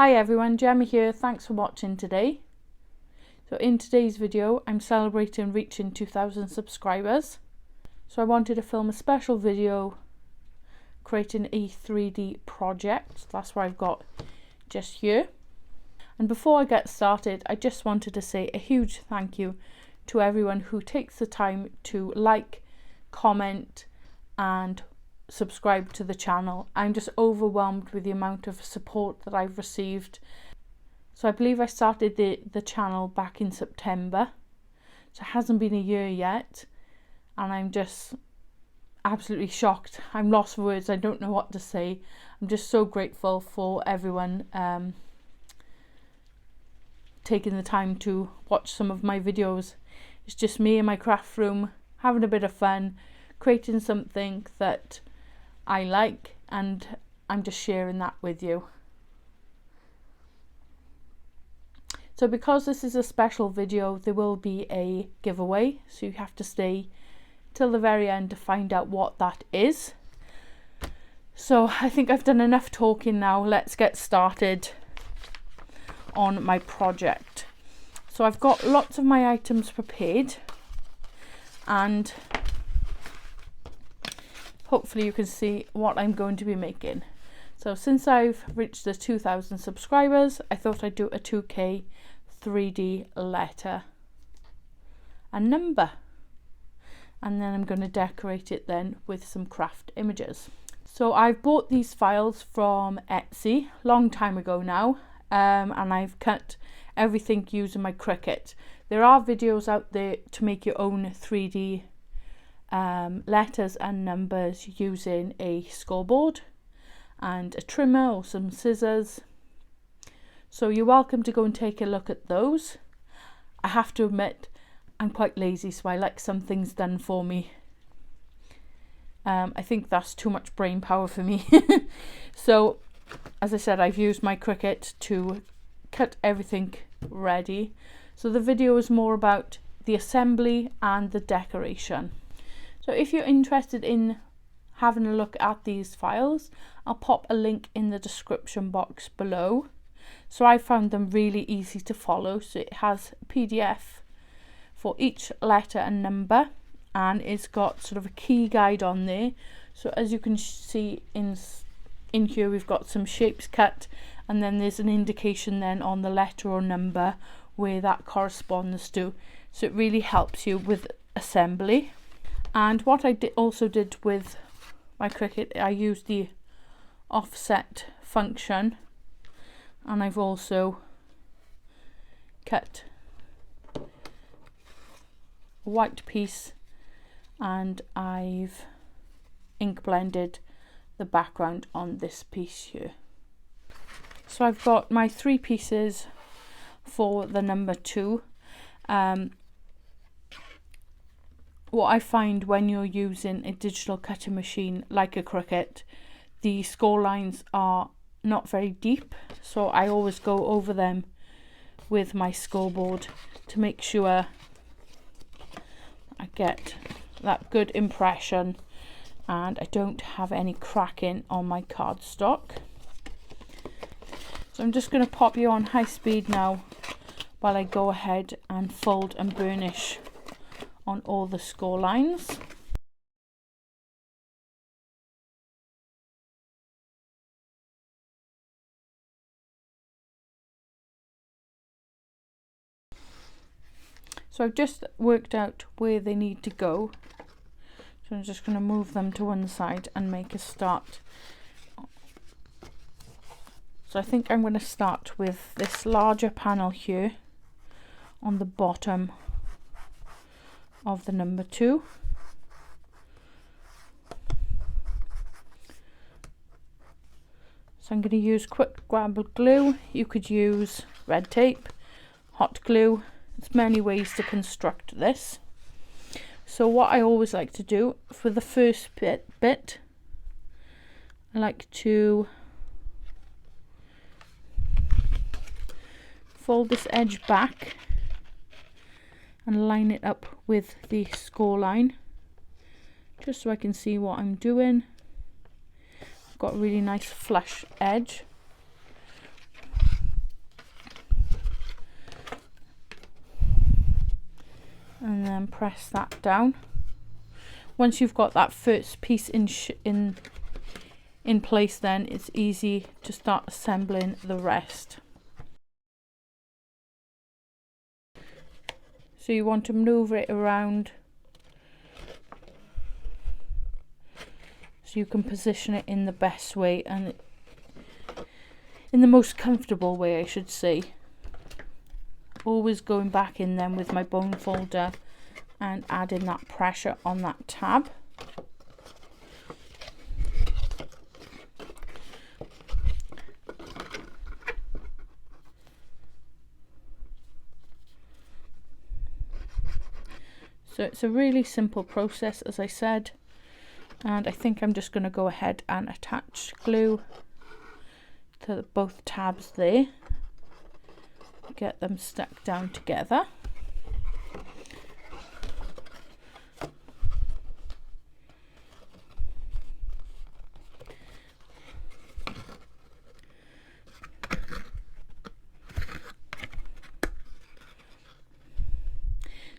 Hi everyone, Gemma here. Thanks for watching today. So in today's video, I'm celebrating reaching 2,000 subscribers. So I wanted to film a special video creating a 3D project. That's what I've got just here. And before I get started, I just wanted to say a huge thank you to everyone who takes the time to like, comment and subscribe to the channel. I'm just overwhelmed with the amount of support that I've received. So I believe I started the channel back in September, so it hasn't been a year yet, and I'm just absolutely shocked. I'm lost for words. I don't know what to say. I'm just so grateful for everyone taking the time to watch some of my videos. It's just me in my craft room having a bit of fun, creating something that I like, and I'm just sharing that with you. So because this is a special video, there will be a giveaway, so you have to stay till the very end to find out what that is. So I think I've done enough talking now. Let's get started on my project. So I've got lots of my items prepared, and hopefully you can see what I'm going to be making. So since I've reached the 2,000 subscribers, I thought I'd do a 2K 3D letter and number, and then I'm going to decorate it then with some craft images. So I've bought these files from Etsy long time ago now, and I've cut everything using my Cricut. There are videos out there to make your own 3D letters and numbers using a scoreboard and a trimmer or some scissors, so you're welcome to go and take a look at those. I have to admit I'm quite lazy, so I like some things done for me. I think that's too much brain power for me. So as I said, I've used my Cricut to cut everything ready. So the video is more about the assembly and the decoration. So if you're interested in having a look at these files, I'll pop a link in the description box below. So I found them really easy to follow. So it has a PDF for each letter and number, and it's got sort of a key guide on there. So as you can see in here, we've got some shapes cut, and then there's an indication then on the letter or number where that corresponds to. So it really helps you with assembly. And what I also did with my Cricut, I used the offset function, and I've also cut a white piece, and I've ink blended the background on this piece here. So I've got my 3 pieces for the number 2. What I find when you're using a digital cutting machine like a Cricut, the score lines are not very deep, so I always go over them with my scoreboard to make sure I get that good impression and I don't have any cracking on my cardstock. So I'm just going to pop you on high speed now while I go ahead and fold and burnish on all the score lines. So I've just worked out where they need to go, so I'm just going to move them to one side and make a start. So I think I'm going to start with this larger panel here on the bottom of the number 2. So I'm going to use quick grab glue. You could use red tape, hot glue. There's many ways to construct this. So what I always like to do for the first bit, I like to fold this edge back and line it up with the score line, just so I can see what I'm doing. I've got a really nice flush edge. and then press that down. Once you've got that first piece in place, then it's easy to start assembling the rest. So you want to maneuver it around so you can position it in the best way and in the most comfortable way, I should say. Always going back in then with my bone folder and adding that pressure on that tab. So it's a really simple process, as I said, and I think I'm just going to go ahead and attach glue to both tabs there. Get them stuck down together.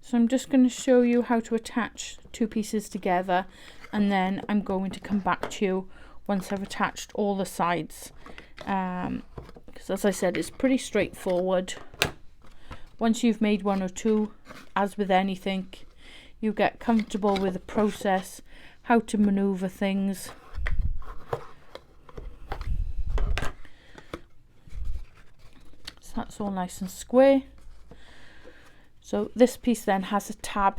So I'm just going to show you how to attach two pieces together, and then I'm going to come back to you once I've attached all the sides. Because as I said, it's pretty straightforward. Once you've made one or two, as with anything, you get comfortable with the process, how to maneuver things. So that's all nice and square. So this piece then has a tab,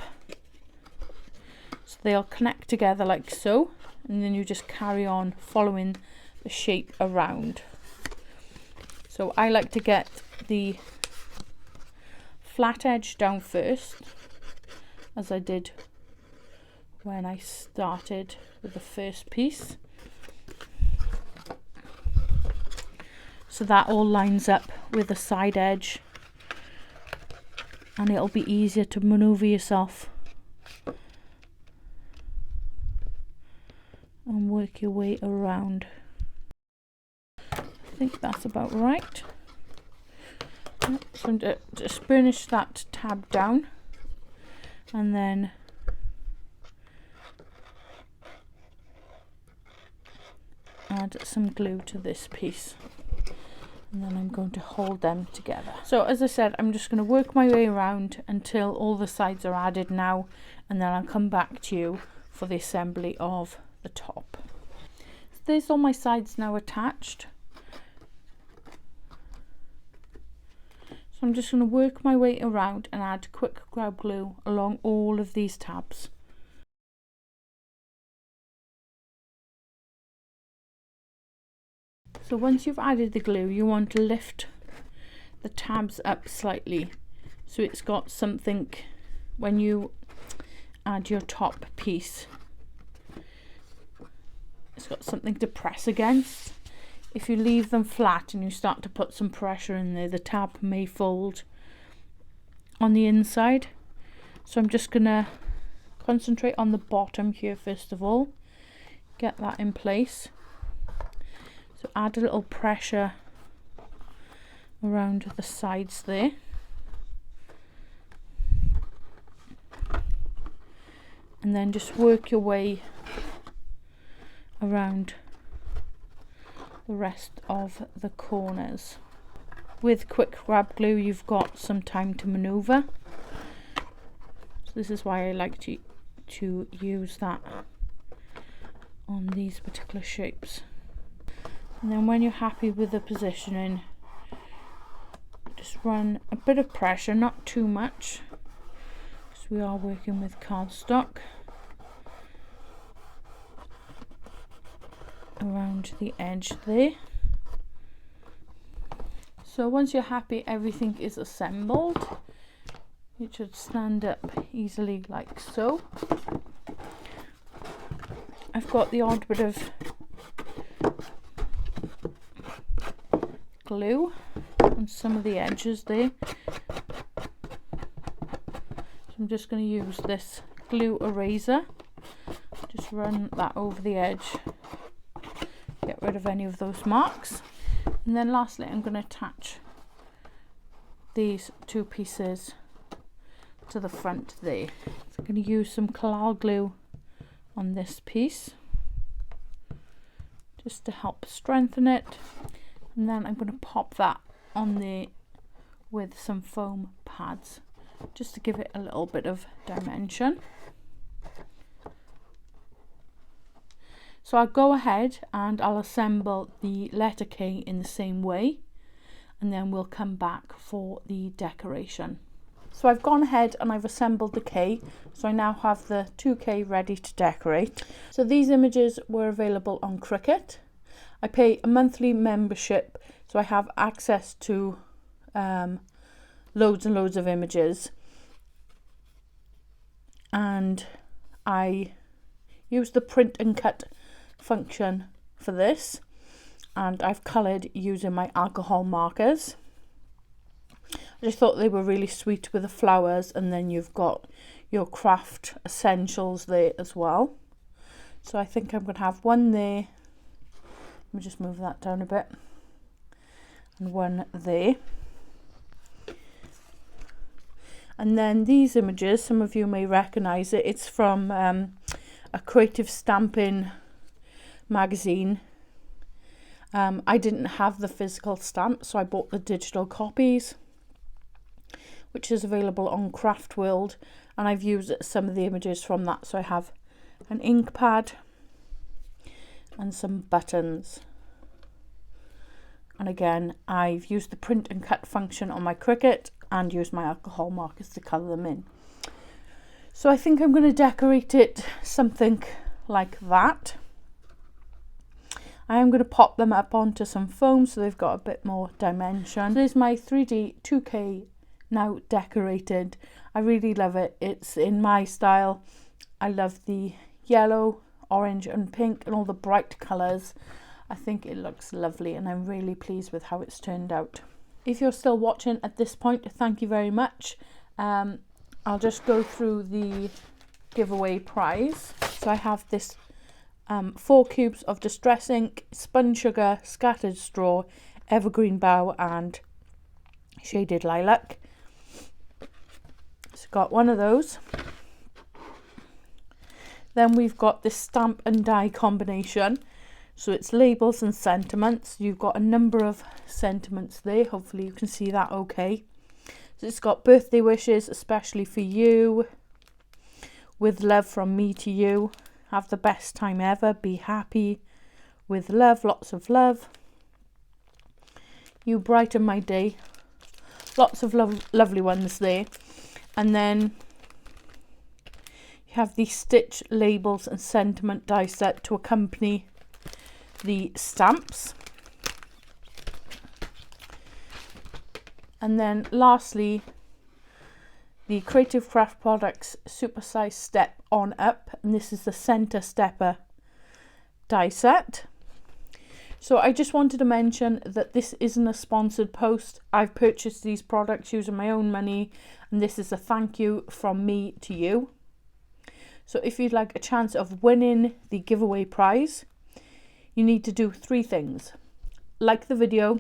so they'll connect together like so, and then you just carry on following the shape around. So I like to get the flat edge down first, as I did when I started with the first piece. So that all lines up with the side edge, and it'll be easier to maneuver yourself and work your way around. I think that's about right. So I'm just burnish that tab down, and then add some glue to this piece, and then I'm going to hold them together. So as I said, I'm just going to work my way around until all the sides are added now, and then I'll come back to you for the assembly of the top. So there's all my sides now attached. So I'm just going to work my way around and add quick grab glue along all of these tabs. So once you've added the glue, you want to lift the tabs up slightly, so it's got something when you add your top piece. It's got something to press against. If you leave them flat and you start to put some pressure in there, the tab may fold on the inside. So I'm just going to concentrate on the bottom here first of all, get that in place. So add a little pressure around the sides there. And then just work your way around the rest of the corners. With quick grab glue, you've got some time to maneuver. So this is why I like to use that on these particular shapes. And then when you're happy with the positioning, just run a bit of pressure, not too much, because we are working with cardstock, around the edge there. So once you're happy everything is assembled, it should stand up easily like so. I've got the odd bit of glue on some of the edges there, so I'm just going to use this glue eraser, just run that over the edge, get rid of any of those marks. And then lastly I'm going to attach these two pieces to the front there. So I'm going to use some Collal glue on this piece just to help strengthen it, and then I'm going to pop that on there with some foam pads just to give it a little bit of dimension. So I'll go ahead and I'll assemble the letter K in the same way, and then we'll come back for the decoration. So I've gone ahead and I've assembled the K, so I now have the 2K ready to decorate. So these images were available on Cricut. I pay a monthly membership, so I have access to loads and loads of images, and I use the print and cut function for this, and I've coloured using my alcohol markers. I just thought they were really sweet with the flowers, and then you've got your craft essentials there as well. So I think I'm going to have one there. Let me just move that down a bit, and one there. And then these images, some of you may recognise it. It's from a creative stamping magazine. I didn't have the physical stamp, so I bought the digital copies, which is available on Craft World, and I've used some of the images from that. So I have an ink pad and some buttons, and again I've used the print and cut function on my Cricut and used my alcohol markers to colour them in. So I think I'm going to decorate it something like that. I am going to pop them up onto some foam so they've got a bit more dimension. There's my 3D 2K now decorated. I really love it. It's in my style. I love the yellow, orange and pink and all the bright colours. I think it looks lovely, and I'm really pleased with how it's turned out. If you're still watching at this point, thank you very much. I'll just go through the giveaway prize. So I have this 4 cubes of distress ink, spun sugar, scattered straw, evergreen bough and shaded lilac. So got one of those. Then we've got this stamp and die combination. So it's labels and sentiments. You've got a number of sentiments there. Hopefully you can see that okay. So it's got birthday wishes, especially for you. With love from me to you. Have the best time ever. Be happy. With love, lots of love. You brighten my day. Lots of lovely ones there. And then you have the stitch labels and sentiment die set to accompany the stamps. And then lastly, the Creative Craft Products Supersize Step On Up, and this is the Center Stepper die set. So I just wanted to mention that this isn't a sponsored post. I've purchased these products using my own money, and this is a thank you from me to you. So if you'd like a chance of winning the giveaway prize, you need to do 3 things. Like the video,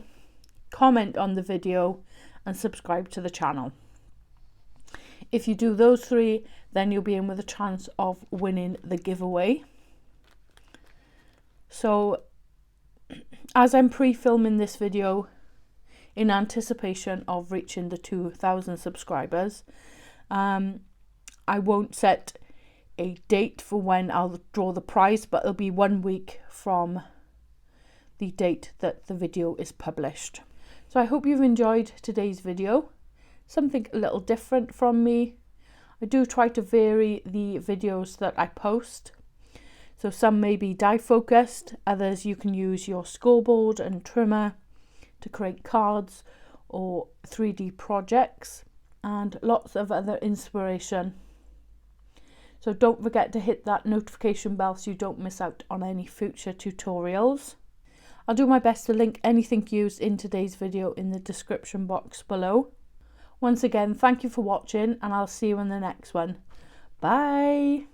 comment on the video, and subscribe to the channel. If you do those 3, then you'll be in with a chance of winning the giveaway. So as I'm pre-filming this video in anticipation of reaching the 2,000 subscribers, I won't set a date for when I'll draw the prize, but it'll be 1 week from the date that the video is published. So I hope you've enjoyed today's video. Something a little different from me. I do try to vary the videos that I post. So some may be die focused, others you can use your scoreboard and trimmer to create cards or 3D projects, and lots of other inspiration. So don't forget to hit that notification bell so you don't miss out on any future tutorials. I'll do my best to link anything used in today's video in the description box below. Once again, thank you for watching, and I'll see you in the next one. Bye!